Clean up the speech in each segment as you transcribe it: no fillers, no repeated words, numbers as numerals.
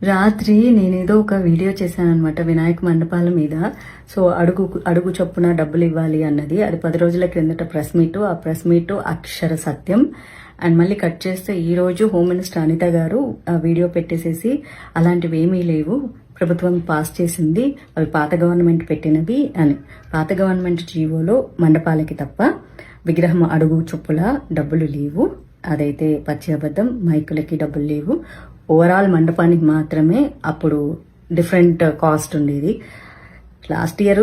రాత్రి నేనేదో ఒక వీడియో చేశాను అనమాట వినాయక మండపాల మీద. సో అడుగు చొప్పున డబ్బులు ఇవ్వాలి అన్నది. అది 10 రోజుల క్రిందట ప్రెస్ మీట్. ఆ press meet Akshara Satyam. And మళ్ళీ కట్ చేస్తే ఈ రోజు హోమ్ మినిస్టర్ అనిత గారు ఆ వీడియో పెట్టేసేసి అలాంటివి ఏమీ లేవు, ప్రభుత్వం పాస్ చేసింది, అవి పాత గవర్నమెంట్ పెట్టినవి అని. పాత గవర్నమెంట్ జీవోలో మండపాలకి తప్ప విగ్రహం అడుగు చొప్పుల డబ్బులు లేవు. అదైతే పచ్చి అబద్ధం. మైకులకి డబ్బులు లేవు. ఓవరాల్ మండపానికి మాత్రమే అప్పుడు డిఫరెంట్ కాస్ట్ ఉండేది.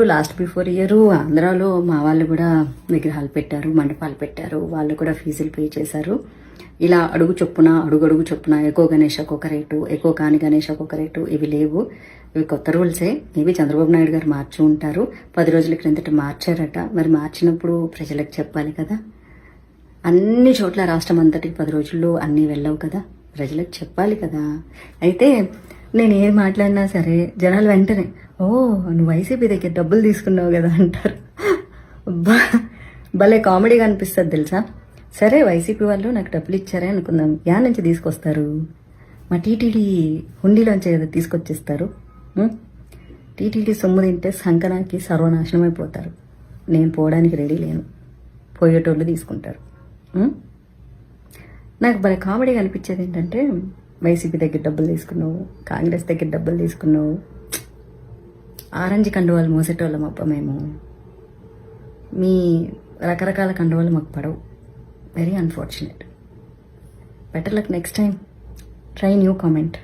లాస్ట్ బిఫోర్ ఇయర్ ఆంధ్రాలో మా వాళ్ళు కూడా విగ్రహాలు పెట్టారు, మండపాలు పెట్టారు. వాళ్ళు కూడా ఫీజులు పే చేశారు. ఇలా అడుగు చొప్పున ఎకో గణేష్ ఒక్కొక్క రేటు, ఎకో కాని గణేష్ ఒక్కొక్క రేటు. ఇవి లేవు. ఇవి కొత్త రూల్సే. మేబీ చంద్రబాబు నాయుడు గారు మార్చి ఉంటారు. 10 రోజుల క్రిందట మార్చారట. మరి మార్చినప్పుడు ప్రజలకు చెప్పాలి కదా. అన్ని చోట్ల రాష్ట్రం అంతటికి 10 రోజుల్లో అన్నీ వెళ్ళవు కదా, ప్రజలకు చెప్పాలి కదా. అయితే నేను ఏది మాట్లాడినా సరే జనాలు వెంటనే ఓ నువ్వు వైసీపీ దగ్గర డబ్బులు తీసుకున్నావు కదా అంటారు. భలే కామెడీగా అనిపిస్తుంది తెలుసా. సరే వైసీపీ వాళ్ళు నాకు డబ్బులు ఇచ్చారే అనుకుందాం, యా నుంచి తీసుకొస్తారు? మా టీటీడీ హుండీలోంచే కదా తీసుకొచ్చేస్తారు. టీటీడీ సొమ్ము తింటే సంకనాకి సర్వనాశనం అయిపోతారు. నేను పోవడానికి రెడీ లేను, పోయేటోళ్ళు తీసుకుంటారు. నాకు భలే కామెడీగా అనిపించేది ఏంటంటే వైసీపీ దగ్గర డబ్బులు తీసుకున్నావు, కాంగ్రెస్ దగ్గర డబ్బులు తీసుకున్నావు. ఆరెంజ్ కండువాలు మోసేటోళ్ళం అప్ప మేము. మీ రకరకాల కండువాలు మాకు పడవు. Very unfortunate. Better luck next time. Try new comment.